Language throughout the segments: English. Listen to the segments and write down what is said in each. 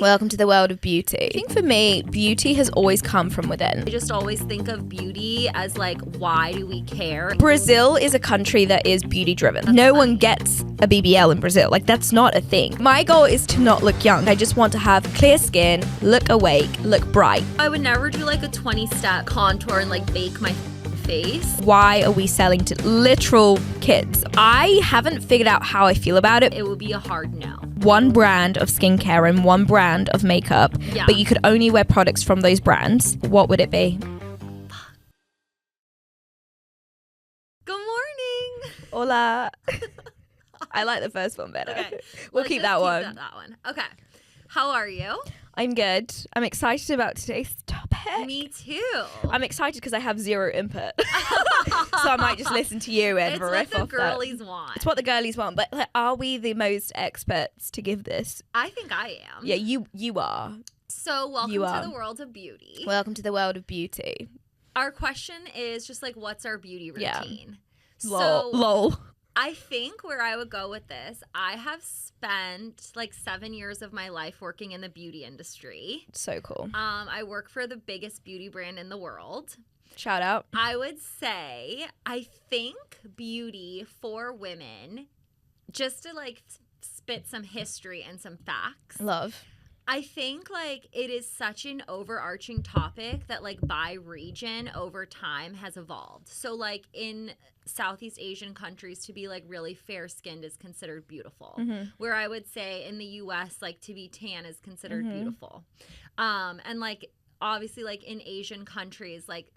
Welcome to the world of beauty. I think for me, beauty has always come from within. I just always think of beauty as like, why do we care? Brazil is a country that is beauty driven. No one gets a BBL in Brazil. Like, that's not a thing. My goal is to not look young. I just want to have clear skin, look awake, look bright. I would never do like a 20-step contour and like bake my face. Why are we selling to literal kids? I haven't figured out how I feel about it. It would be a hard no. One brand of skincare and one brand of makeup, but you could only wear products from those brands. What would it be? Good morning. Hola. I like the first one better. Okay. We'll keep that one. That one. Okay. How are you? I'm good. I'm excited about today's topic. Me too. I'm excited because I have zero input. So I might just listen to you and riff off that. It's what the girlies want. It's what the girlies want. But like, are we the most experts to give this? I think I am. Yeah, you are. So welcome to the world of beauty. Welcome to the world of beauty. Our question is just like, what's our beauty routine? Yeah. Lol. I think where I would go with this, I have spent like 7 years of my life working in the beauty industry. So cool. I work for the biggest beauty brand in the world. Shout out. I would say, I think beauty for women, just to like spit some history and some facts. Love. I think like it is such an overarching topic that like by region over time has evolved. So like in Southeast Asian countries, to be like really fair skinned is considered beautiful. Mm-hmm. Where I would say in the US, like to be tan is considered beautiful. And like obviously like in Asian countries, like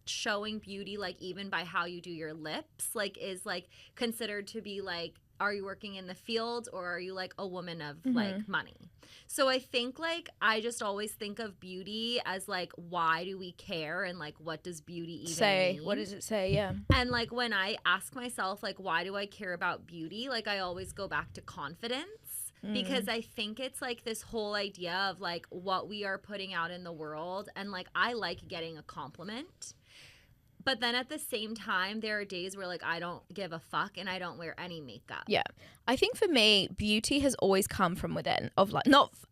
showing beauty like even by how you do your lips like is like considered to be like, are you working in the field or are you like a woman of like money? So I think like I just always think of beauty as like, why do we care and like what does beauty even mean? What does it say? Yeah. And like when I ask myself like, why do I care about beauty? Like I always go back to confidence. Because I think it's like this whole idea of like what we are putting out in the world. And like I like getting a compliment. But then at the same time, there are days where like I don't give a fuck and I don't wear any makeup. Yeah. I think for me, beauty has always come from within. Of like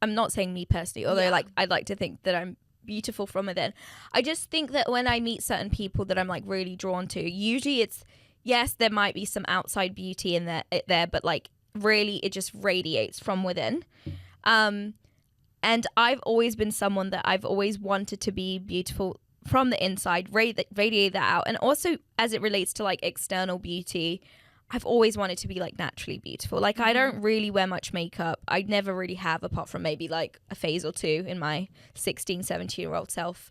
I'm not saying me personally, although like I'd like to think that I'm beautiful from within. I just think that when I meet certain people that I'm like really drawn to, usually it's yes, there might be some outside beauty in there, but like really it just radiates from within. And I've always been someone that I've always wanted to be beautiful from the inside, radiate that out. And also as it relates to like external beauty, I've always wanted to be like naturally beautiful. Like I don't really wear much makeup. I never really have, apart from maybe like a phase or two in my 16, 17-year-old self.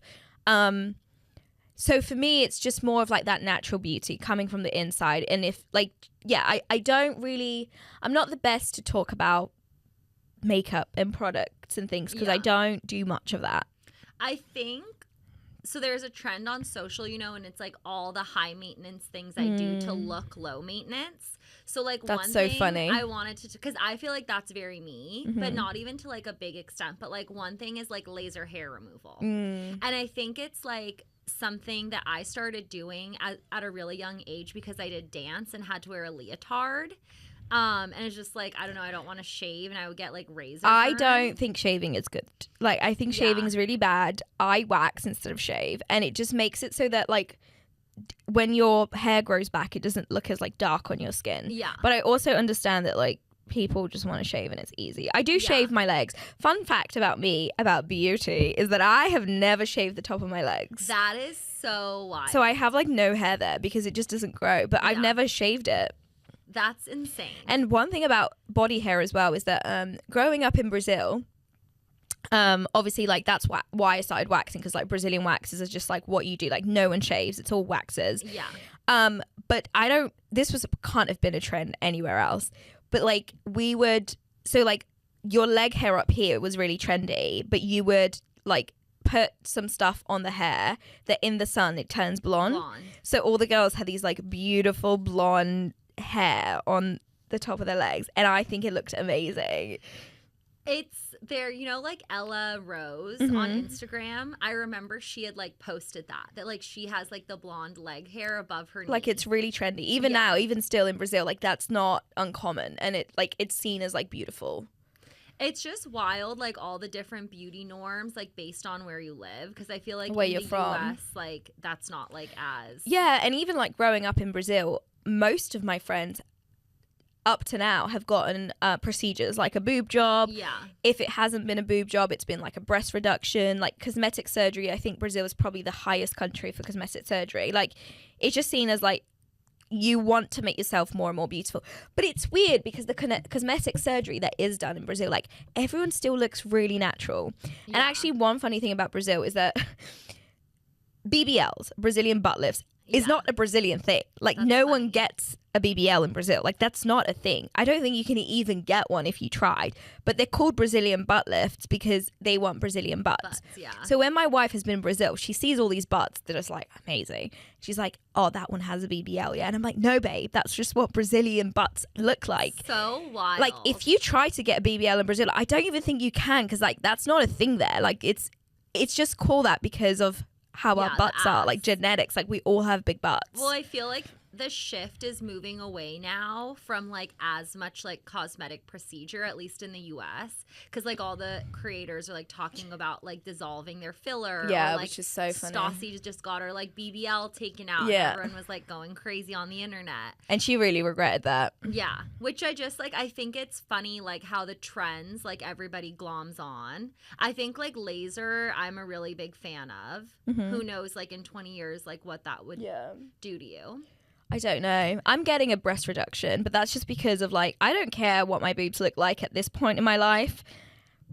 So for me, it's just more of like that natural beauty coming from the inside. And if like, yeah, I'm not the best to talk about makeup and products and things because I don't do much of that. I think so there's a trend on social, you know, and it's like all the high maintenance things I do to look low maintenance. So like that's one so thing funny. I wanted to, because I feel like that's very me, but not even to like a big extent. But like one thing is like laser hair removal. And I think it's like something that I started doing at a really young age because I did dance and had to wear a leotard. And it's just like, I don't know, I don't want to shave and I would get like razor I burn. don't think shaving is good. Like I think shaving is really bad. I wax instead of shave, and it just makes it so that like when your hair grows back it doesn't look as like dark on your skin. Yeah. But I also understand that like people just want to shave and it's easy. I do shave my legs. Fun fact about me about beauty is that I have never shaved the top of my legs. That is so wild. So I have like no hair there because it just doesn't grow, but I've never shaved it. That's insane. And one thing about body hair as well is that growing up in Brazil, obviously like that's why I started waxing, because like Brazilian waxes is just like what you do. Like no one shaves, it's all waxes. Yeah. But this can't have been a trend anywhere else. But like so like your leg hair up here was really trendy, but you would like put some stuff on the hair that in the sun it turns blonde. So all the girls had these like beautiful blonde hair on the top of their legs, and I think it looked amazing. It's there, you know, like Ella Rose on Instagram. I remember she had like posted that like she has like the blonde leg hair above her knee. Like it's really trendy. Even now, even still in Brazil, like that's not uncommon, and it's seen as like beautiful. It's just wild, like all the different beauty norms, like based on where you live. Because I feel like Where in you're the from. US, like that's not like as Yeah, and even like growing up in Brazil, most of my friends up to now have gotten procedures like a boob job. Yeah. If it hasn't been a boob job, it's been like a breast reduction, like cosmetic surgery. I think Brazil is probably the highest country for cosmetic surgery. Like, it's just seen as like, you want to make yourself more and more beautiful. But it's weird because the cosmetic surgery that is done in Brazil, like, everyone still looks really natural. Yeah. And actually, one funny thing about Brazil is that BBLs, Brazilian butt lifts, is not a Brazilian thing. Like, That's no funny. one gets a BBL in Brazil. Like, that's not a thing. I don't think you can even get one if you tried. But they're called Brazilian butt lifts because they want Brazilian butts. Yeah. So when my wife has been in Brazil, she sees all these butts that are just like amazing. She's like, oh, that one has a BBL, yeah. And I'm like, no, babe, that's just what Brazilian butts look like. So wild. Like, if you try to get a BBL in Brazil, I don't even think you can, because like that's not a thing there. Like, it's just called that because of how our butts are, like genetics. Like, we all have big butts. Well, I feel like the shift is moving away now from like as much like cosmetic procedure, at least in the US, because like all the creators are like talking about like dissolving their filler. Yeah, or, like, which is so funny. Stassi just got her like BBL taken out. Yeah. And everyone was like going crazy on the internet. And she really regretted that. Yeah, which I just like, I think it's funny like how the trends like everybody gloms on. I think like laser, I'm a really big fan of. Who knows like in 20 years like what that would do to you. I don't know. I'm getting a breast reduction, but that's just because of like, I don't care what my boobs look like at this point in my life.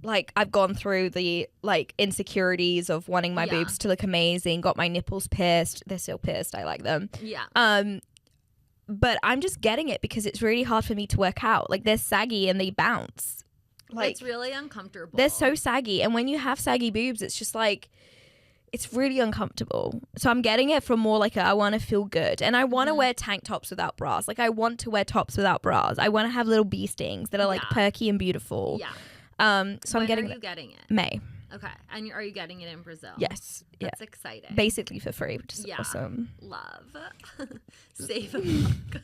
Like, I've gone through the like insecurities of wanting my boobs to look amazing, got my nipples pierced. They're still pierced. I like them. Yeah. But I'm just getting it because it's really hard for me to work out. Like, they're saggy and they bounce. Like, it's really uncomfortable. They're so saggy. And when you have saggy boobs, it's just like, it's really uncomfortable. So I'm getting it from more like I want to feel good. And I want to wear tank tops without bras. Like, I want to wear tops without bras. I want to have little bee stings that are like perky and beautiful. Yeah. So I'm getting When are you getting it? May. Okay. And are you getting it in Brazil? Yes. That's exciting. Basically for free, which is awesome. Love. Save a buck.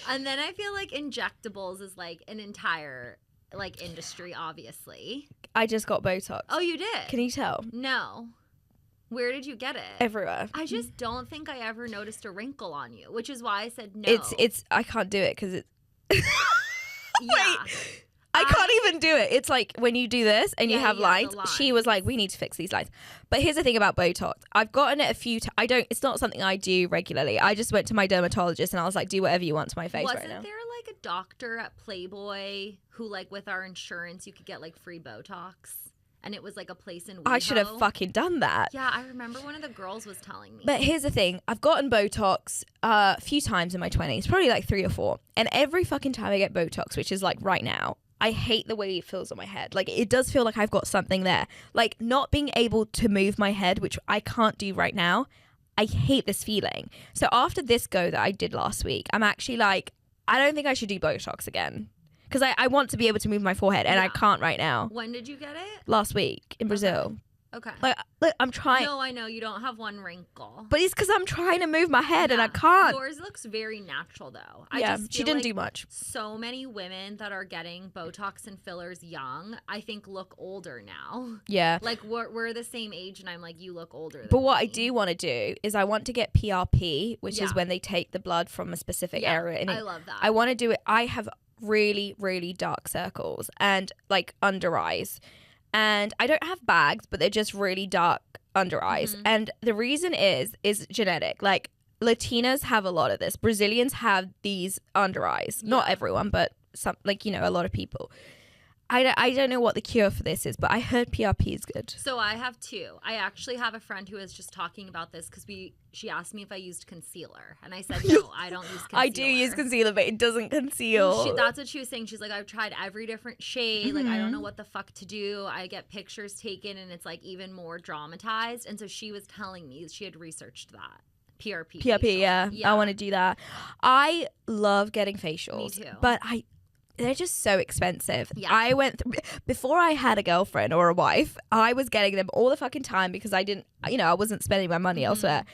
And then I feel like injectables is like an entire like industry, obviously. I just got Botox. Oh, you did? Can you tell? No. Where did you get it? Everywhere. I just don't think I ever noticed a wrinkle on you, which is why I said no. It's I can't do it because it. Yeah. I can't even do it. It's like when you do this and you have lines. the lines. She was like, we need to fix these lines. But here's the thing about Botox. I've gotten it a few times. It's not something I do regularly. I just went to my dermatologist and I was like, do whatever you want to my face right now. Wasn't there like a doctor at Playboy who like with our insurance you could get like free Botox? And it was like a place in WeHo. I should have fucking done that. Yeah, I remember one of the girls was telling me. But here's the thing. I've gotten Botox a few times in my 20s, probably like 3 or 4. And every fucking time I get Botox, which is like right now, I hate the way it feels on my head. Like, it does feel like I've got something there. Like, not being able to move my head, which I can't do right now, I hate this feeling. So after this go that I did last week, I'm actually like, I don't think I should do Botox again. Because I want to be able to move my forehead, and I can't right now. When did you get it? Last week in Brazil. Okay. Like, look, I'm trying. No, I know. You don't have one wrinkle. But it's because I'm trying to move my head, and I can't. Yours looks very natural, though. She didn't do much. So many women that are getting Botox and fillers young, I think look older now. Yeah. Like, we're the same age, and I'm like, you look older than But what me. I do want to do is I want to get PRP, which is when they take the blood from a specific area. And I love that. I want to do it. I have really, really dark circles and like under eyes. And I don't have bags, but they're just really dark under eyes. And the reason is genetic. Like, Latinas have a lot of this. Brazilians have these under eyes. Not everyone, but some, like, you know, a lot of people. I don't know what the cure for this is, but I heard PRP is good. So I have 2. I actually have a friend who was just talking about this because she asked me if I used concealer. And I said, no, I don't use concealer. I do use concealer, but it doesn't conceal. That's what she was saying. She's like, I've tried every different shade. Like, I don't know what the fuck to do. I get pictures taken and it's like even more dramatized. And so she was telling me she had researched that. PRP. PRP, yeah. I want to do that. I love getting facials. Me too. But they're just so expensive. Yeah. I went through, before I had a girlfriend or a wife, I was getting them all the fucking time because I didn't, you know, I wasn't spending my money elsewhere.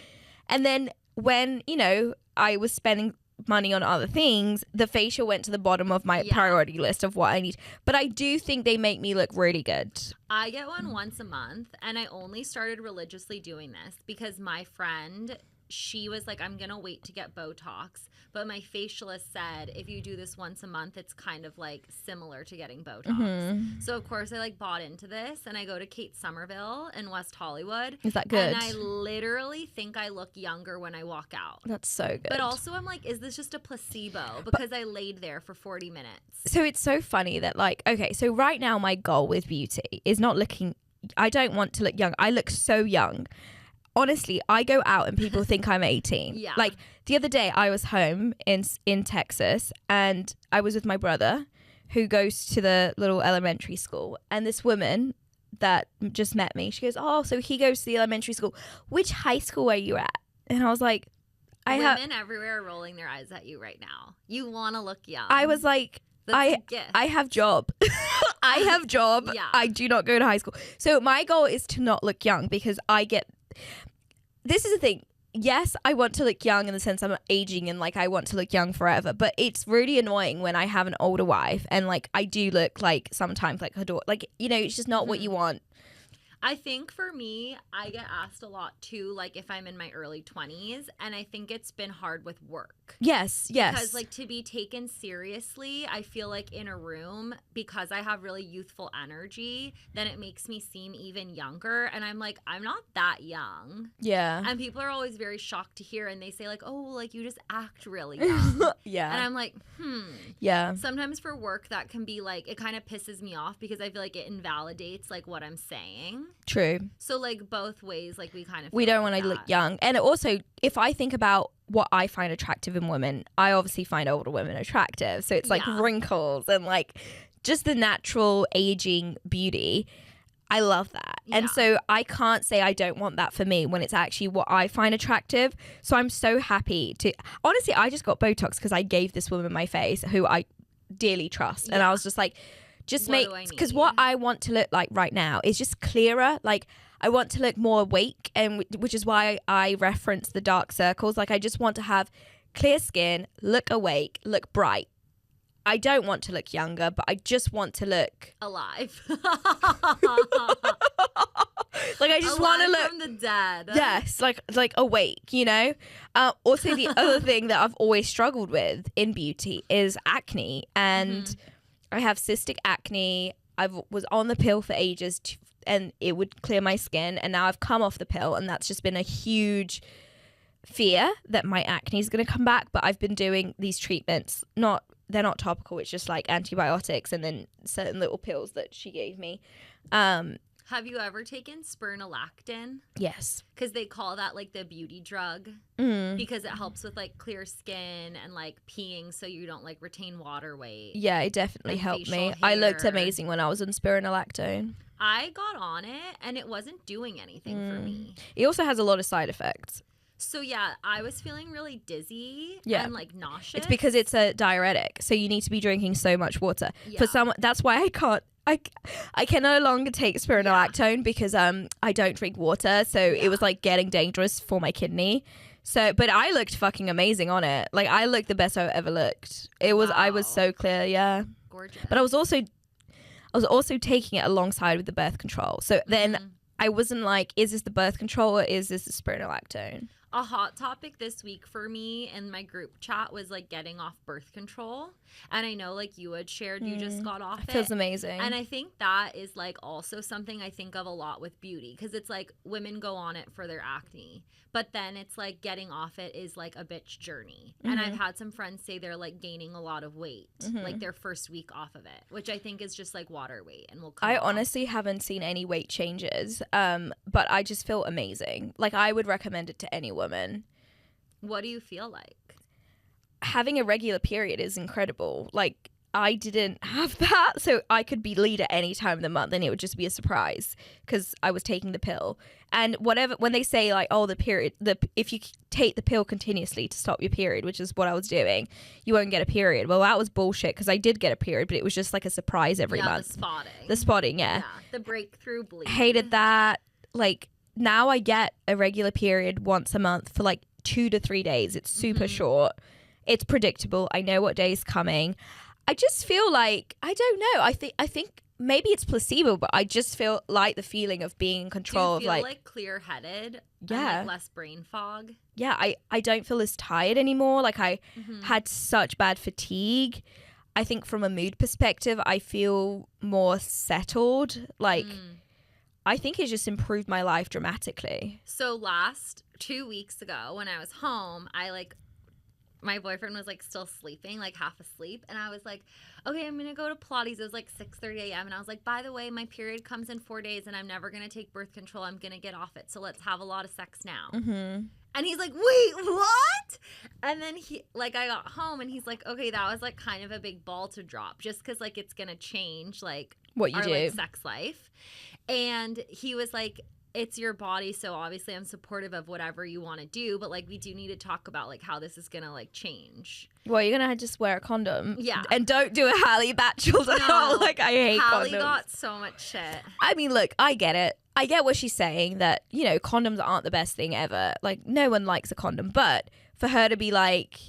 And then when, you know, I was spending money on other things, the facial went to the bottom of my priority list of what I need. But I do think they make me look really good. I get one once a month, and I only started religiously doing this because my friend, she was like, I'm going to wait to get Botox. But my facialist said, if you do this once a month, it's kind of like similar to getting Botox. So, of course, I like bought into this, and I go to Kate Somerville in West Hollywood. Is that good? And I literally think I look younger when I walk out. That's so good. But also, I'm like, is this just a placebo? Because I laid there for 40 minutes. So it's so funny that, like, okay, so right now my goal with beauty is not looking, I don't want to look young. I look so young. Honestly, I go out and people think I'm 18. Yeah. Like the other day I was home in Texas and I was with my brother who goes to the little elementary school, and this woman that just met me, she goes, oh, so he goes to the elementary school. Which high school are you at? And I was like, Women everywhere are rolling their eyes at you right now. You want to look young. I was like, I have job. I have job. Yeah. I do not go to high school. So my goal is to not look young because this is the thing. Yes, I want to look young in the sense I'm aging and like I want to look young forever, but it's really annoying when I have an older wife and like I do look like sometimes like her daughter. Like, you know, it's just not what you want. I think for me, I get asked a lot too, like if I'm in my early 20s, and I think it's been hard with work. Yes. Because like to be taken seriously, I feel like in a room, because I have really youthful energy, then it makes me seem even younger. And I'm like, I'm not that young. Yeah. And people are always very shocked to hear, and they say like, oh, like you just act really young. Yeah. And I'm like, Yeah. Sometimes for work that can be like, it kind of pisses me off because I feel like it invalidates like what I'm saying. True. So like both ways, like we kind of we don't want to look young. And also, if I think about what I find attractive in women, I obviously find older women attractive. So it's like wrinkles and like just the natural aging beauty. I love that. Yeah. And so I can't say I don't want that for me when it's actually what I find attractive. So I'm so happy to, honestly, I just got Botox because I gave this woman my face who I dearly trust. And I was just like, just make, because what I want to look like right now is just clearer. Like I want to look more awake, and which is why I reference the dark circles. Like I just want to have clear skin, look awake, look bright. I don't want to look younger, but I just want to look alive. Like I just want to look from the dead. Yes, like awake, you know. Also, the other thing that I've always struggled with in beauty is acne, and I have cystic acne. I was on the pill for ages, and it would clear my skin, and now I've come off the pill, and that's just been a huge fear that my acne is going to come back. But I've been doing these treatments. They're not topical. It's just like antibiotics and then certain little pills that she gave me. Have you ever taken spironolactone? Yes. Because they call that like the beauty drug because it helps with like clear skin and like peeing so you don't like retain water weight. Yeah, it definitely helped me. Hair. I looked amazing when I was on spironolactone. I got on it and it wasn't doing anything for me. It also has a lot of side effects. So yeah, I was feeling really dizzy and like nauseous. It's because it's a diuretic, so you need to be drinking so much water. Yeah. For someone, that's why I can no longer take spironolactone because I don't drink water, so it was like getting dangerous for my kidney. So, but I looked fucking amazing on it. Like I looked the best I've ever looked. It was I was so clear, yeah. Gorgeous. But I was also taking it alongside with the birth control. So then I wasn't like, is this the birth control or is this the spironolactone? A hot topic this week for me in my group chat was like getting off birth control. And I know like you had shared you just got off it. Feels amazing. And I think that is like also something I think of a lot with beauty because it's like women go on it for their acne. But then it's like getting off it is like a bitch journey. And I've had some friends say they're like gaining a lot of weight like their first week off of it, which I think is just like water weight and will come off. Honestly haven't seen any weight changes, but I just feel amazing. Like I would recommend it to any woman. What do you feel like? Having a regular period is incredible. Like I didn't have that, so I could be lead at any time of the month and it would just be a surprise because I was taking the pill. And whatever, when they say like, oh, if you take the pill continuously to stop your period, which is what I was doing, you won't get a period. Well, that was bullshit because I did get a period, but it was just like a surprise every month. The spotting, yeah. The breakthrough bleed. Hated that. Like now I get a regular period once a month for like 2 to 3 days. It's super short. It's predictable. I know what day is coming. I just feel like, I don't know. I think maybe it's placebo, but I just feel like the feeling of being in control Do you feel of like clear-headed? Yeah. And like less brain fog? Yeah, I don't feel as tired anymore. Like I had such bad fatigue. I think from a mood perspective, I feel more settled. Like I think it's just improved my life dramatically. So 2 weeks ago when I was home, my boyfriend was like still sleeping, like half asleep. And I was like, okay, I'm going to go to Pilates. It was like 6:30 a.m. And I was like, by the way, my period comes in 4 days and I'm never going to take birth control. I'm going to get off it. So let's have a lot of sex now. And he's like, wait, what? And then I got home and he's like, okay, that was like kind of a big ball to drop just because like it's going to change like what you our do. Like, sex life. And he was like, it's your body, so obviously I'm supportive of whatever you want to do, but like we do need to talk about like how this is gonna like change. Well, you're gonna just wear a condom. Yeah. And don't do a Hallie Batchel doll. No, like I hate Hallie condoms. got so much shit. I mean, look, I get it. I get what she's saying that, you know, condoms aren't the best thing ever. Like no one likes a condom, but for her to be like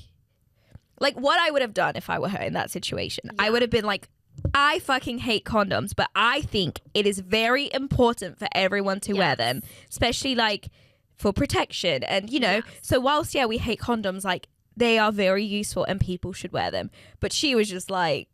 what I would have done if I were her in that situation, I would have been like, I fucking hate condoms, but I think it is very important for everyone to wear them, especially like for protection. And, you know, so whilst, we hate condoms, like they are very useful and people should wear them. But she was just like,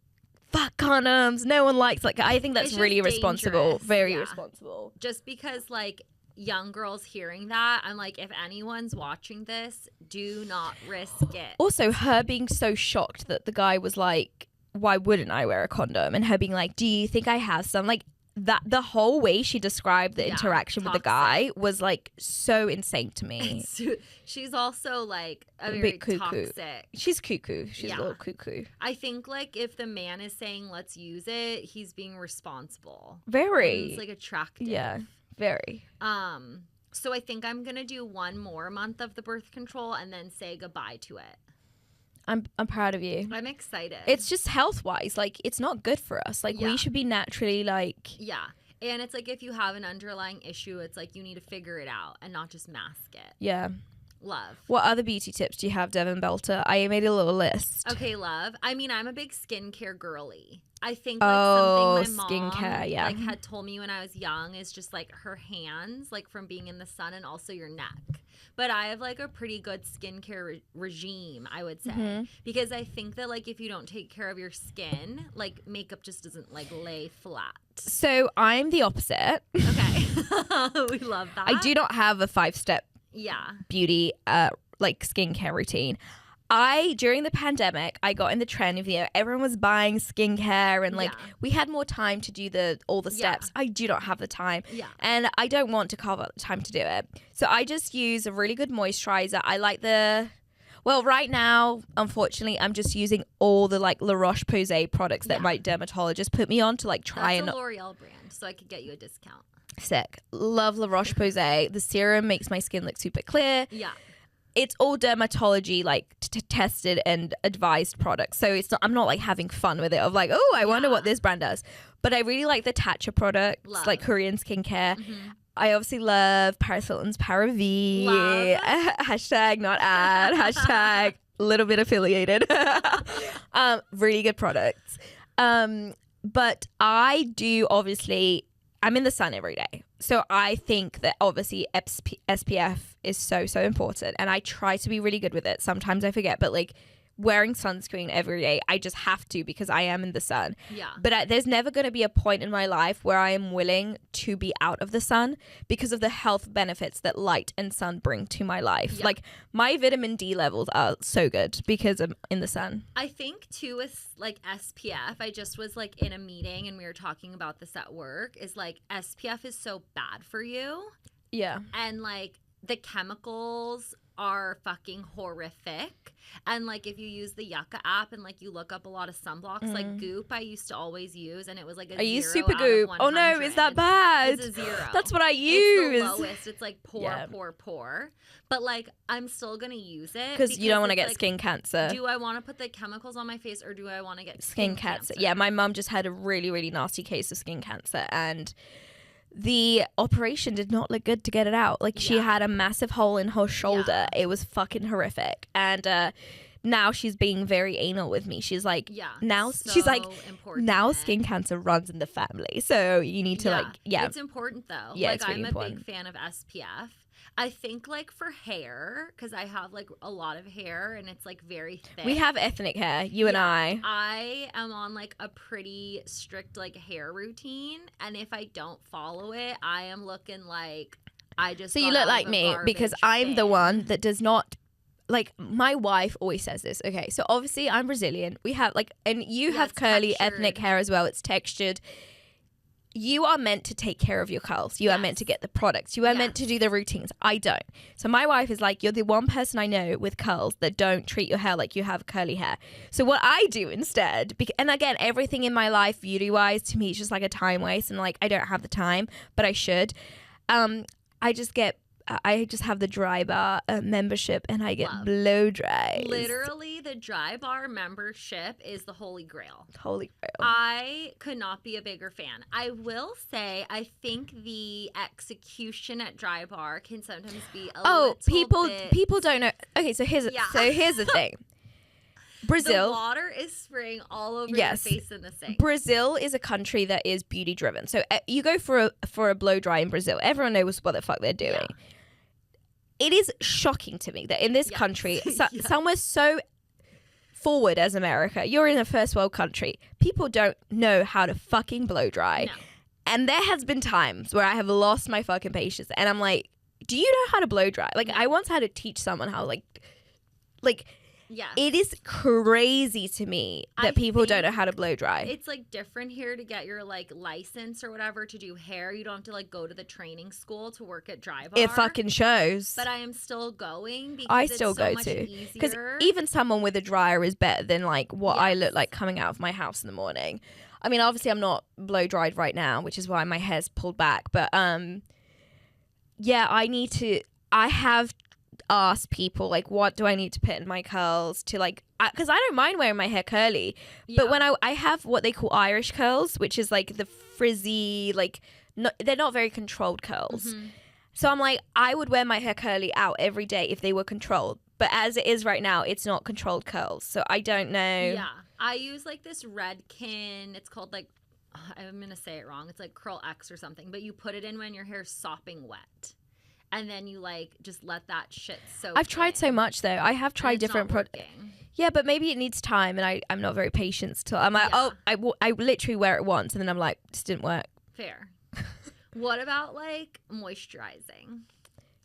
fuck condoms. No one likes, like, I think that's really irresponsible. Very irresponsible. Just because like young girls hearing that, I'm like, if anyone's watching this, do not risk it. Also, her being so shocked that the guy was like, why wouldn't I wear a condom? And her being like, do you think I have some? Like that, the whole way she described the interaction with the guy was like so insane to me. She's also like a very bit cuckoo. Toxic. She's cuckoo. She's a little cuckoo. I think like if the man is saying let's use it, he's being responsible. Very. And it's like attractive. Yeah, very. So I think I'm gonna do one more month of the birth control and then say goodbye to it. I'm proud of you. I'm excited. It's just health-wise, like it's not good for us. Like we should be naturally like and it's like if you have an underlying issue, it's like you need to figure it out and not just mask it. Yeah. Love. What other beauty tips do you have, Devon Belter? I made a little list. Okay, love. I mean, I'm a big skincare girly. I think like something my mom skincare, like had told me when I was young is just like her hands, like from being in the sun, and also your neck. But I have like a pretty good skincare regime, I would say, because I think that like if you don't take care of your skin, like makeup just doesn't like lay flat. So I'm the opposite. Okay, we love that. I do not have a 5-step beauty like skincare routine. During the pandemic, I got in the trend of, you know, everyone was buying skincare and like we had more time to do all the steps. I do not have the time and I don't want to carve out the time to do it. So I just use a really good moisturizer. I like right now, unfortunately, I'm just using all the like La Roche-Posay products that my dermatologist put me on to like try. That's a L'Oreal brand, so I could get you a discount. Sick. Love La Roche-Posay. The serum makes my skin look super clear. Yeah. It's all dermatology like tested and advised products, so it's not, I'm not like having fun with it of like, oh, I wonder what this brand does. But I really like the Tatcha products, like Korean skincare. I obviously love Paris Hilton's Paravi. Hashtag not ad. Hashtag little bit affiliated. Really good products. But I do obviously, I'm in the sun every day. So I think that obviously SPF is so, so important. And I try to be really good with it. Sometimes I forget, but like wearing sunscreen every day, I just have to because I am in the sun. Yeah. But there's never going to be a point in my life where I am willing to be out of the sun because of the health benefits that light and sun bring to my life. Yeah. Like my vitamin D levels are so good because I'm in the sun. I think too with like SPF, I just was like in a meeting and we were talking about this at work, is like SPF is so bad for you. Yeah. And like the chemicals are fucking horrific. And like if you use the Yucca app and like you look up a lot of sunblocks, like Goop I used to always use, and it was like a 0 use Super Goop. Oh no, is that bad? It's a 0. That's what I use. It's the lowest. It's like poor. But like I'm still gonna use it because you don't want to get like, skin cancer. Do I want to put the chemicals on my face or do I want to get skin cancer? Yeah, my mum just had a really, really nasty case of skin cancer, and the operation did not look good to get it out. Like she had a massive hole in her shoulder. It was fucking horrific. And now she's being very anal with me. She's like, Yeah. now so she's like, important. now skin cancer runs in the family. So you need to It's important though. Yeah, like it's really I'm important. a big fan of SPF. I think like for hair, because I have like a lot of hair and it's like very thick. We have ethnic hair, you and I. I am on like a pretty strict like hair routine, and if I don't follow it, I am looking like I just. So you look like me because I'm the one that does not. Like, my wife always says this. Okay, so obviously I'm Brazilian. We have like, and you have curly textured. ethnic hair as well. It's textured. You are meant to take care of your curls. You are meant to get the products. You are meant to do the routines. I don't. So my wife is like, you're the one person I know with curls that don't treat your hair like you have curly hair. So what I do instead, and again, everything in my life beauty-wise to me is just like a time waste, and like I don't have the time, but I should. I just have the Dry Bar membership, and I get blow dries. Literally, the Dry Bar membership is the holy grail. Holy grail. I could not be a bigger fan. I will say, I think the execution at Dry Bar can sometimes be a little bit... people don't know. Okay, so here's the thing. Brazil, the water is spraying all over your face in the sink. Brazil is a country that is beauty driven. So you go for a blow dry in Brazil, everyone knows what the fuck they're doing. Yeah. It is shocking to me that in this country, somewhere so forward as America, you're in a first world country, people don't know how to fucking blow dry. No. And there has been times where I have lost my fucking patience, and I'm like, do you know how to blow dry? Like, I once had to teach someone how, like. Yeah. It is crazy to me that people don't know how to blow dry. It's like different here to get your like license or whatever to do hair. You don't have to like go to the training school to work at Dry Bar. It fucking shows. But I am still going because I still go too. Because even someone with a dryer is better than like what I look like coming out of my house in the morning. I mean, obviously I'm not blow dried right now, which is why my hair's pulled back. But yeah, I have ask people like, what do I need to put in my curls to like, because I don't mind wearing my hair curly, but when I have what they call Irish curls, which is like the frizzy, like they're not very controlled curls. So I'm like, I would wear my hair curly out every day if they were controlled, but as it is right now, it's not controlled curls, so I don't know. I use like this Redken, it's called like, I'm gonna say it wrong, it's like Curl X or something, but you put it in when your hair's sopping wet. And then you like just let that shit soak. I've tried so much though. I have tried different products. Yeah, but maybe it needs time, and I'm not very patient still. I'm like, I literally wear it once, and then I'm like, this didn't work. Fair. What about like moisturizing,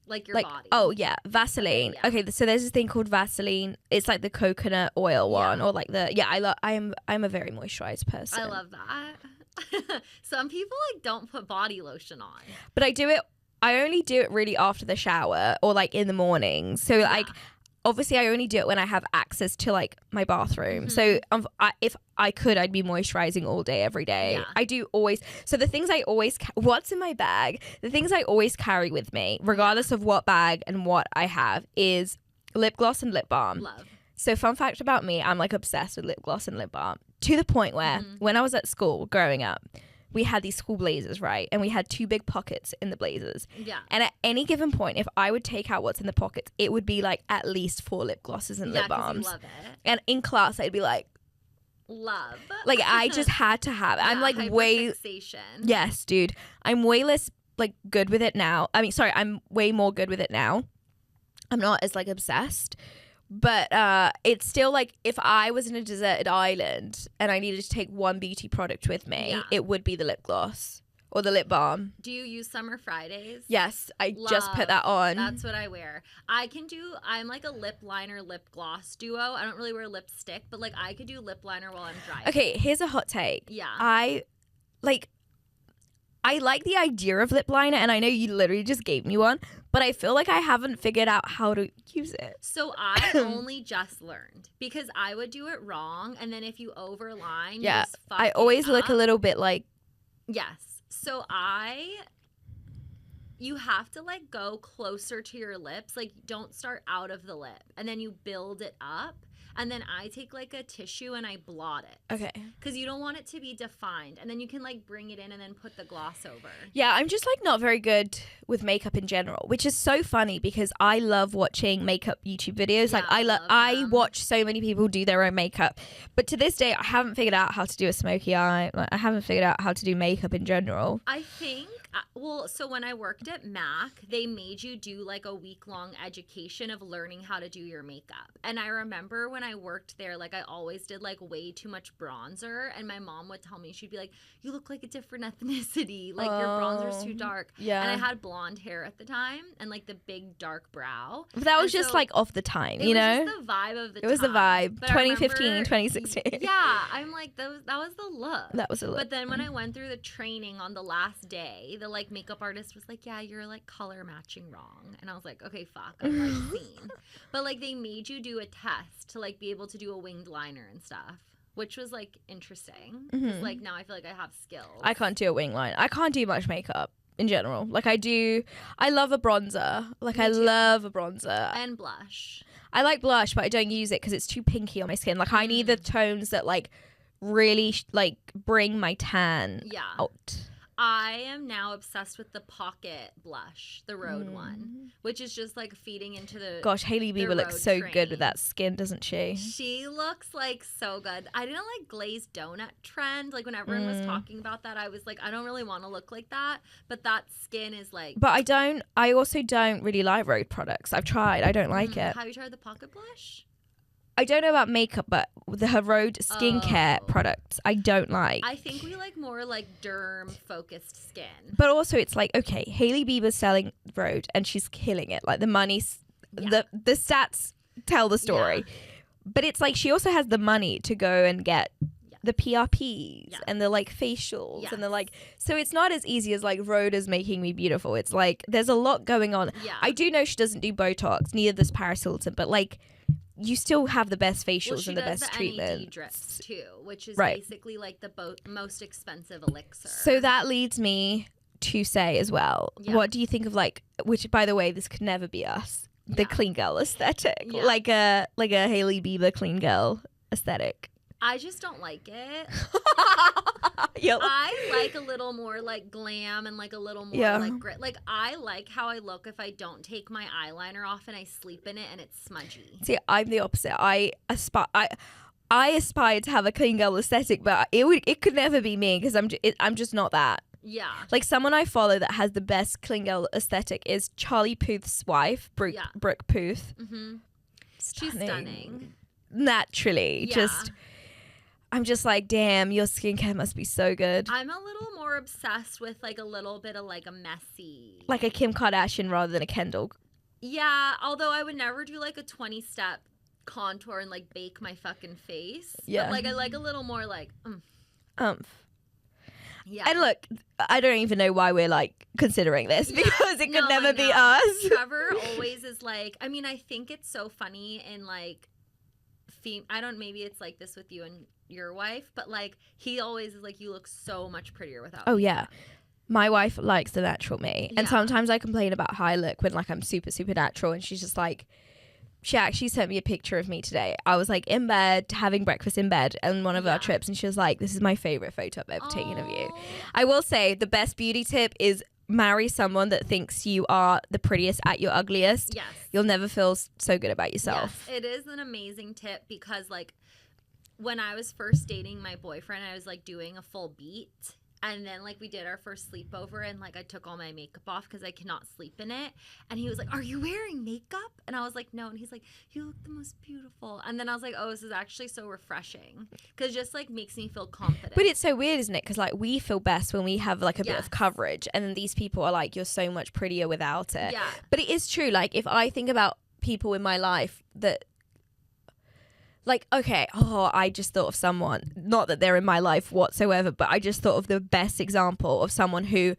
like your body? Oh yeah, Vaseline. Okay, so there's this thing called Vaseline. It's like the coconut oil one, or like the I'm a very moisturized person. I love that. Some people like don't put body lotion on, but I only do it really after the shower or like in the morning. So like, obviously I only do it when I have access to like my bathroom. So if I could, I'd be moisturizing all day, every day. Yeah. I do always. So the things I always, what's in my bag? The things I always carry with me, regardless of what bag and what I have, is lip gloss and lip balm. Love. So fun fact about me, I'm like obsessed with lip gloss and lip balm to the point where when I was at school growing up, we had these school blazers, right? And we had 2 big pockets in the blazers. Yeah. And at any given point, if I would take out what's in the pockets, it would be like at least 4 lip glosses and lip balms. You love it. And in class, I'd be like, love. Like I just had to have it. I'm like hyperfixation. Yes, dude. I'm way less like good with it now. I mean, sorry, I'm way more good with it now. I'm not as like obsessed. But it's still like, if I was in a deserted island and I needed to take one beauty product with me, it would be the lip gloss or the lip balm. Do you use Summer Fridays? Yes, I just put that on. That's what I wear. I'm like a lip liner, lip gloss duo. I don't really wear lipstick, but like I could do lip liner while I'm driving. Okay, here's a hot take. Yeah. I like the idea of lip liner, and I know you literally just gave me one, but I feel like I haven't figured out how to use it. So I only just learned because I would do it wrong, and then if you overline, you just fuck I always it look up. a little bit like. Yes. So you have to like go closer to your lips. Like don't start out of the lip, and then you build it up. And then I take like a tissue and I blot it. Okay. Because you don't want it to be defined. And then you can like bring it in and then put the gloss over. Yeah, I'm just like not very good with makeup in general, which is so funny because I love watching makeup YouTube videos. Yeah, Like I I them. watch so many people do their own makeup, but to this day I haven't figured out how to do a smoky eye. Like, I haven't figured out how to do makeup in general. I think, so when I worked at MAC, they made you do like a week-long education of learning how to do your makeup. And I remember when I worked there, like I always did like way too much bronzer. And my mom would tell me, she'd be like, you look like a different ethnicity. Like your bronzer's too dark. Yeah. And I had blonde hair at the time and like the big dark brow. But that was And just so like off the time, it you was know? just the vibe of the time. It was the vibe. But I 2015, remember- 2016. Yeah, I'm like, that was the look. That was a look. But then when I went through the training on the last day, the like makeup artist was like, yeah, you're like color matching wrong. And I was like, okay, fuck, I'm like seen. But like they made you do a test to like be able to do a winged liner and stuff, which was like interesting. Because like now I feel like I have skills. I can't do a wing line. I can't do much makeup in general. Like I love a bronzer. Like I love a bronzer. And blush. I like blush, but I don't use it because it's too pinky on my skin. Like I need the tones that like really like bring my tan out. I am now obsessed with the Pocket blush, the Rhode one, which is just like feeding into the. Gosh, Hailey Bieber looks Rhode so train. good with that skin, doesn't she? She looks like so good. I didn't like glazed donut trend. Like when everyone was talking about that, I was like, I don't really want to look like that. But that skin is like. But I also don't really like Rhode products. I've tried. I don't like it. Have you tried the Pocket blush? I don't know about makeup, but her Rhode skincare products, I don't like. I think we like more like derm focused skin. But also it's like, okay, Hailey Bieber's selling Rhode and she's killing it. Like the money's, the stats tell the story. Yeah. But it's like she also has the money to go and get the PRPs and the like facials and the like. So it's not as easy as like Rhode is making me beautiful. It's like there's a lot going on. Yeah. I do know she doesn't do Botox, neither does Paris Hilton, but like you still have the best facials and the best treatments. NAD drips too, which is basically like the most expensive elixir. So that leads me to say as well, what do you think of like, which by the way, this could never be us, the clean girl aesthetic, like a Hailey Bieber clean girl aesthetic? I just don't like it. Yep. I like a little more like glam and like a little more like grit. Like I like how I look if I don't take my eyeliner off and I sleep in it and it's smudgy. See, I'm the opposite. I aspire to have a clean girl aesthetic, but it could never be me because I'm just not that. Yeah. Like someone I follow that has the best clean girl aesthetic is Charlie Puth's wife, Brooke Puth. Mm-hmm. She's stunning. Naturally, Yeah. I'm just like, damn, your skincare must be so good. I'm a little more obsessed with like a little bit of like a messy. Like a Kim Kardashian rather than a Kendall. Yeah, although I would never do like a 20-step contour and like bake my fucking face. Yeah. But like I like a little more like Yeah. And look, I don't even know why we're like considering this because it could never be us. Trevor always is like, I mean, I think it's so funny in like maybe it's like this with you and your wife, but like he always is like, you look so much prettier without makeup. My wife likes the natural me, and sometimes I complain about how I look when like I'm super natural, and she's just like, she actually sent me a picture of me today. I was like in bed having breakfast in bed on one of our trips, and she was like, this is my favorite photo I've ever taken of you. I will say the best beauty tip is marry someone that thinks you are the prettiest at your ugliest. Yes. You'll never feel so good about yourself. Yes, it is an amazing tip because like when I was first dating my boyfriend, I was like doing a full beat. And then like we did our first sleepover and like I took all my makeup off because I cannot sleep in it. And he was like, are you wearing makeup? And I was like, no. And he's like, you look the most beautiful. And then I was like, oh, this is actually so refreshing because it just like makes me feel confident. But it's so weird, isn't it? Because like we feel best when we have like a bit of coverage, and then these people are like, you're so much prettier without it. Yeah. But it is true. Like if I think about people in my life that like, okay, I just thought of someone, not that they're in my life whatsoever, but I just thought of the best example of someone who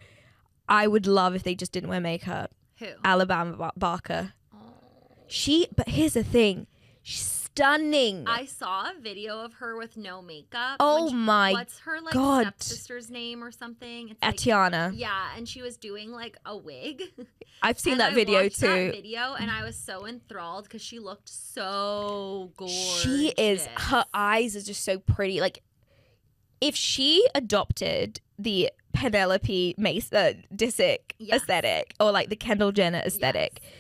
I would love if they just didn't wear makeup. Who? Alabama Barker. Oh. But here's the thing. She's stunning. I saw a video of her with no makeup. Oh my What's her like God. stepsister's name or something? It's like, Atiana. yeah, and she was doing like a wig. I've seen And that I video watched too. That video, and I was so enthralled because she looked so gorgeous. She is. Her eyes are just so pretty. Like, if she adopted the Penelope Disick aesthetic, or like the Kendall Jenner aesthetic. Yes.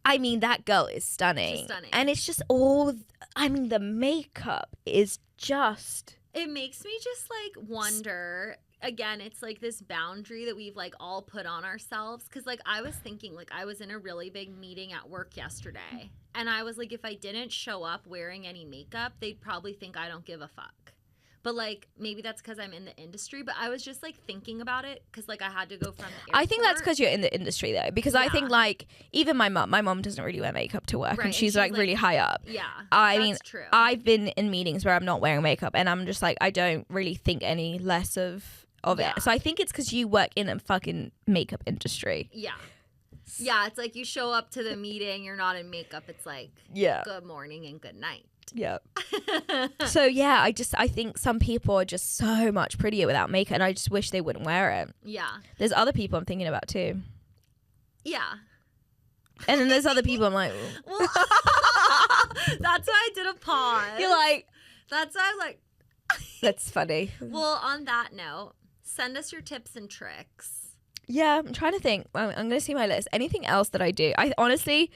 I mean, that girl is stunning. She's stunning. And it's just the makeup is just... It makes me just like wonder, again, it's like this boundary that we've like all put on ourselves. Cause like I was thinking, like I was in a really big meeting at work yesterday, and I was like, if I didn't show up wearing any makeup, they'd probably think I don't give a fuck. But like maybe that's because I'm in the industry. But I was just like thinking about it because like I had to go from the airport. I think that's because you're in the industry though. Because I think like even my mom doesn't really wear makeup to work, and she's like really high up. Yeah, I mean, true. I've been in meetings where I'm not wearing makeup, and I'm just like I don't really think any less of it. So I think it's because you work in a fucking makeup industry. Yeah. Yeah, it's like you show up to the meeting, you're not in makeup. It's like good morning and good night. Yeah. So yeah, I think some people are just so much prettier without makeup, and I just wish they wouldn't wear it. Yeah. There's other people I'm thinking about too. Yeah. And then there's other people I'm like, well, that's why I did a pause. You're like, that's why I'm like, that's funny. Well, on that note, send us your tips and tricks. Yeah, I'm trying to think. I'm going to see my list. Anything else that I do? I honestly,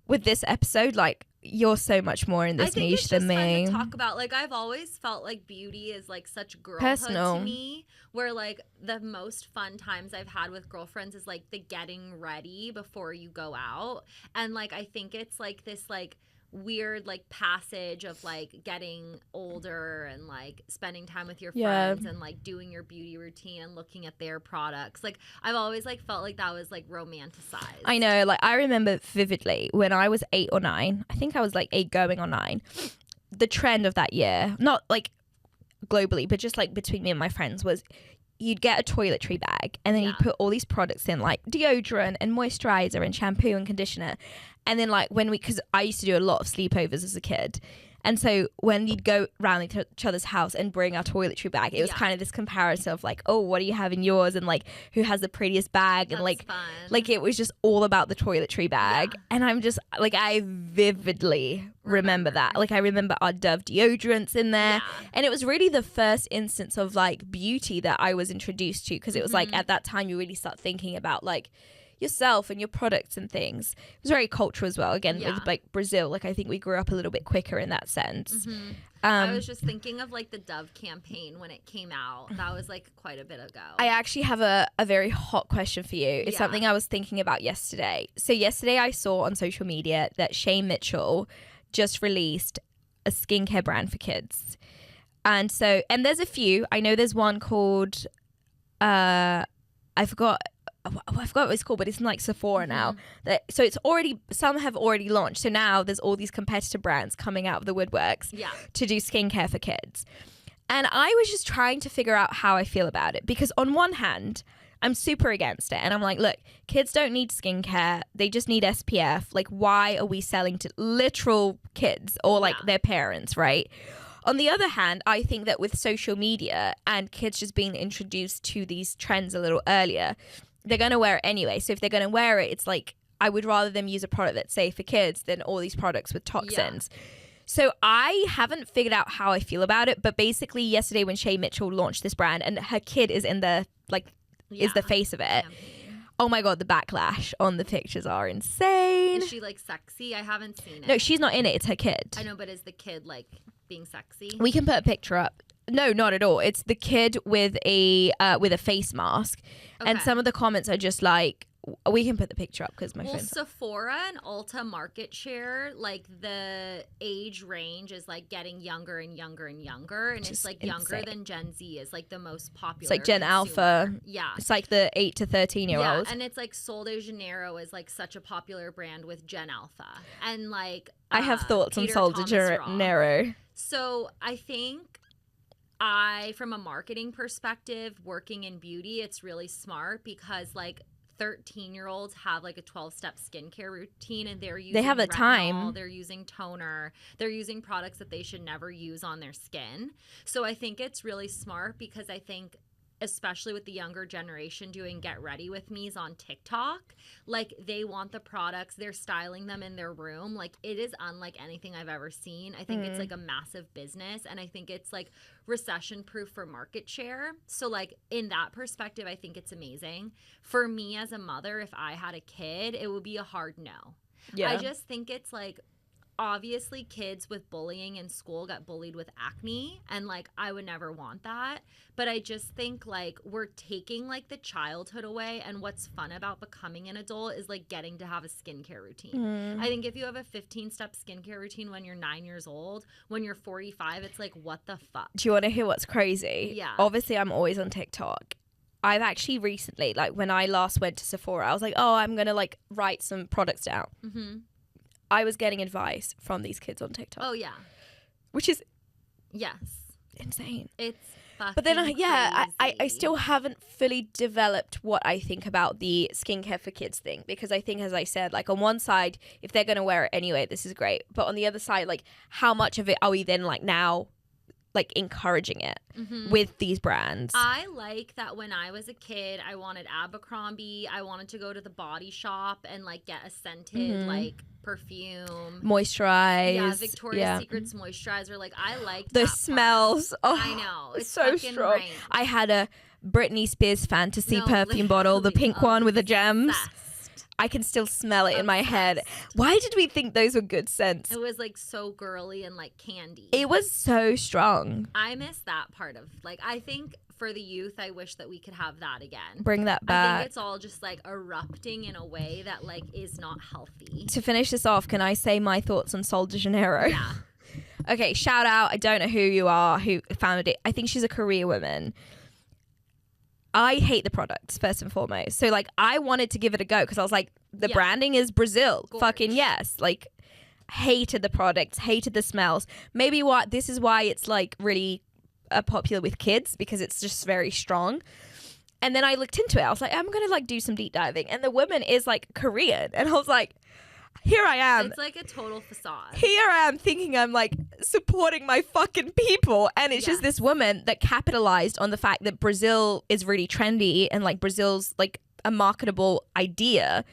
with this episode, like, you're so much more in this niche than me. I think it's just fun to talk about. Like, I've always felt like beauty is like such girlhood to me, where like the most fun times I've had with girlfriends is like the getting ready before you go out. And like, I think it's like this like weird like passage of like getting older and like spending time with your friends and like doing your beauty routine and looking at their products. Like I've always like felt like that was like romanticized. I know, like I remember vividly when I was 8 or 9, I think I was like 8 going on 9, the trend of that year, not like globally but just like between me and my friends, was you'd get a toiletry bag and then you'd put all these products in, like deodorant and moisturizer and shampoo and conditioner. And then like because I used to do a lot of sleepovers as a kid, and so when you'd go around each other's house and bring our toiletry bag, it was kind of this comparison of like, oh, what do you have in yours, and like who has the prettiest bag. That's and like fun. Like it was just all about the toiletry bag. And I'm just like, I vividly remember that. Like I remember our Dove deodorants in there, and it was really the first instance of like beauty that I was introduced to, because it was like at that time you really start thinking about like yourself and your products and things. It was very cultural as well, again with like Brazil. Like I think we grew up a little bit quicker in that sense. I was just thinking of like the Dove campaign when it came out. That was like quite a bit ago. I actually have a very hot question for you. It's something I was thinking about yesterday. So yesterday I saw on social media that Shay Mitchell just released a skincare brand for kids, and there's a few. I know there's one called I forgot what it's called, but it's in like Sephora now. So it's already, some have already launched. So now there's all these competitor brands coming out of the woodworks to do skincare for kids. And I was just trying to figure out how I feel about it, because on one hand, I'm super against it. And I'm like, look, kids don't need skincare. They just need SPF. Like, why are we selling to literal kids or like their parents, right? On the other hand, I think that with social media and kids just being introduced to these trends a little earlier, they're going to wear it anyway. So if they're going to wear it, it's like, I would rather them use a product that's safe for kids than all these products with toxins. So I haven't figured out how I feel about it. But basically yesterday when Shay Mitchell launched this brand and her kid is in the, like, is the face of it. Oh my God, the backlash on the pictures are insane. Is she like sexy? I haven't seen it. No, she's not in it. It's her kid. I know, but is the kid like being sexy? We can put a picture up. No, not at all. It's the kid with a face mask. Okay. And some of the comments are just like, we can put the picture up because my phone. Sephora and Ulta market share, like the age range is like getting younger and younger and younger, and it's like younger than Gen Z is like the most popular. It's like Gen Alpha. Yeah, it's like the 8 to 13-year-olds. Yeah, and it's like Sol de Janeiro is like such a popular brand with Gen Alpha, and like I have thoughts on Sol de Janeiro. So I think, from a marketing perspective, working in beauty, it's really smart because like 13-year-olds have like a 12-step skincare routine, and they have a time. They're using toner. They're using products that they should never use on their skin. So I think it's really smart because I think especially with the younger generation doing get ready with me's on TikTok, like they want the products, they're styling them in their room. Like it is unlike anything I've ever seen. I think it's like a massive business, and I think it's like recession proof for market share. So like in that perspective, I think it's amazing. For me as a mother, if I had a kid, it would be a hard no. Yeah. I just think it's like, obviously kids with bullying in school get bullied with acne, and like I would never want that, but I just think like we're taking like the childhood away, and what's fun about becoming an adult is like getting to have a skincare routine. I think if you have a 15-step skincare routine when you're 9 years old, when you're 45, it's like, what the fuck? Do you want to hear what's crazy? Yeah. Obviously I'm always on TikTok. I've actually recently, like when I last went to Sephora, I was like, oh, I'm gonna like write some products down. I was getting advice from these kids on TikTok. Oh yeah. Which is Yes. insane. It's fucking But then I crazy. still haven't fully developed what I think about the skincare for kids thing, because I think, as I said, like on one side, if they're going to wear it anyway, this is great. But on the other side, like how much of it are we then like now like encouraging it with these brands? I like that when I was a kid, I wanted Abercrombie. I wanted to go to the Body Shop and like get a scented like perfume. Moisturize. Yeah, Victoria's Secret's moisturizer. Like I liked The that smells. part. Oh, I know. It's so fucking strong. rank. I had a Britney Spears Fantasy No, perfume bottle, the literally, pink one with the gems. obsessed. I can still smell it in my head. Why did we think those were good scents? It was like so girly and like candy. It was so strong. I miss that part of like, I think for the youth, I wish that we could have that again. Bring that I back. think it's all just like erupting in a way that like is not healthy. To finish this off, can I say my thoughts on Sol de Janeiro? Yeah. Okay, shout out. I don't know who you are, who founded it. I think she's a Korean woman. I hate the products, first and foremost. So, like, I wanted to give it a go because I was like, the branding is Brazil. Gorge. Fucking yes. Like, hated the products, hated the smells. Maybe this is why it's, like, really popular with kids, because it's just very strong. And then I looked into it. I was like, I'm going to, like, do some deep diving. And the woman is, like, Korean. And I was like, here I am. It's like a total facade. Here I am thinking I'm like supporting my fucking people, and it's just this woman that capitalized on the fact that Brazil is really trendy and like Brazil's like a marketable idea,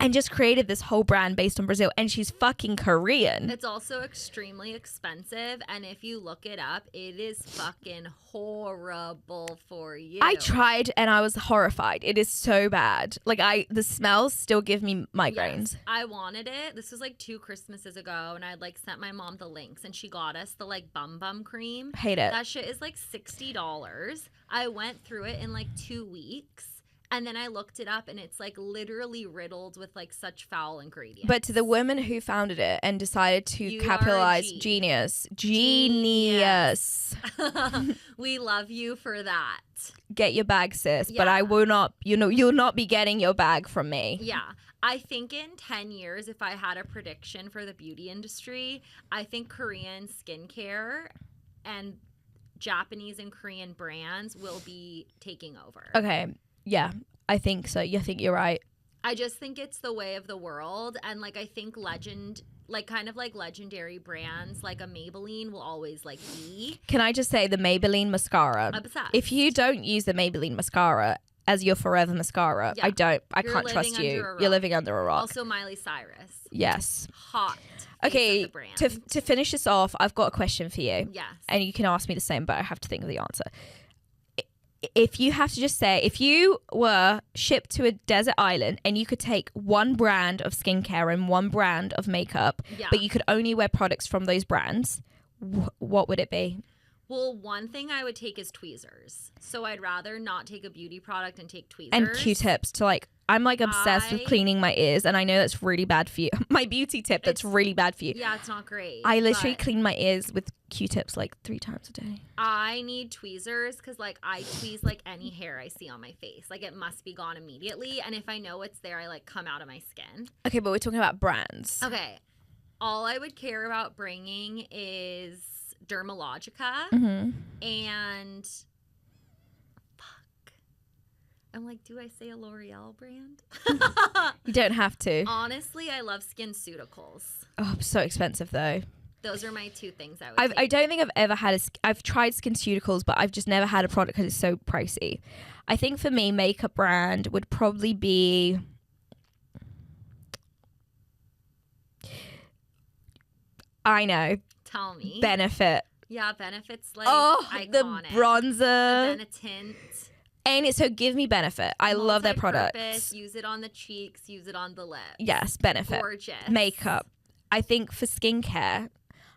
and just created this whole brand based on Brazil, and she's fucking Korean. It's also extremely expensive, and if you look it up, it is fucking horrible for you. I tried and I was horrified. It is so bad. Like the smells still give me migraines. Yes, I wanted it. This was like 2 Christmases ago, and I'd like sent my mom the links, and she got us the like bum cream. Hate it. That shit is like $60. I went through it in like 2 weeks. And then I looked it up, and it's like literally riddled with like such foul ingredients. But to the woman who founded it and decided to capitalize, genius. We love you for that. Get your bag, sis. Yeah. But I will not, you'll not be getting your bag from me. Yeah. I think in 10 years, if I had a prediction for the beauty industry, I think Korean skincare and Japanese and Korean brands will be taking over. Okay. Yeah, I think so. I think you're right. I just think it's the way of the world. And like, I think legendary brands like a Maybelline will always like be. Can I just say the Maybelline mascara? Obsessed. If you don't use the Maybelline mascara as your forever mascara, I can't trust you. You're living under a rock. Also Miley Cyrus. Yes. Hot. Okay, to finish this off, I've got a question for you. Yes. And you can ask me the same, but I have to think of the answer. If you have to just say, if you were shipped to a desert island and you could take one brand of skincare and one brand of makeup, but you could only wear products from those brands, what would it be? Well, one thing I would take is tweezers. So I'd rather not take a beauty product and take tweezers. And Q-tips to like, I'm like obsessed with cleaning my ears, and I know that's really bad for you. My beauty tip, that's really bad for you. Yeah, it's not great. I literally clean my ears with Q-tips like 3 times a day. I need tweezers because like I tweeze like any hair I see on my face. Like it must be gone immediately. And if I know it's there, I like come out of my skin. Okay, but we're talking about brands. Okay. All I would care about bringing is Dermalogica and I'm like, do I say a L'Oreal brand? You don't have to. Honestly, I love SkinCeuticals. Oh, so expensive though. Those are my two things I would I take. don't think I've ever had I've tried SkinCeuticals, but I've just never had a product because it's so pricey. I think for me, makeup brand would probably be... I know. Tell me. Benefit. Yeah, Benefit's like the iconic. bronzer. The Benetint. Ain't it? So give me Benefit. I love their Multi-purpose, products. Use it on the cheeks. Use it on the lips. Yes, Benefit. Gorgeous. Makeup. I think for skincare,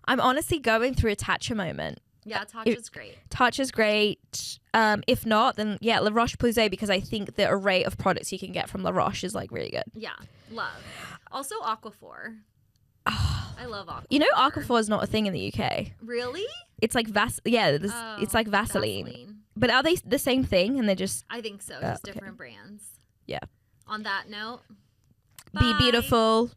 I'm honestly going through a Tatcha moment. Yeah, Tatcha's great. Tatcha's great. If not, then yeah, La Roche-Posay, because I think the array of products you can get from La Roche is like really good. Yeah, love. Also, Aquaphor. I love Aquaphor. You know, Aquaphor is not a thing in the UK. Really? It's like it's like Vaseline. But are they the same thing? And they're just I think so. Just different brands. Yeah. On that note, be bye. beautiful.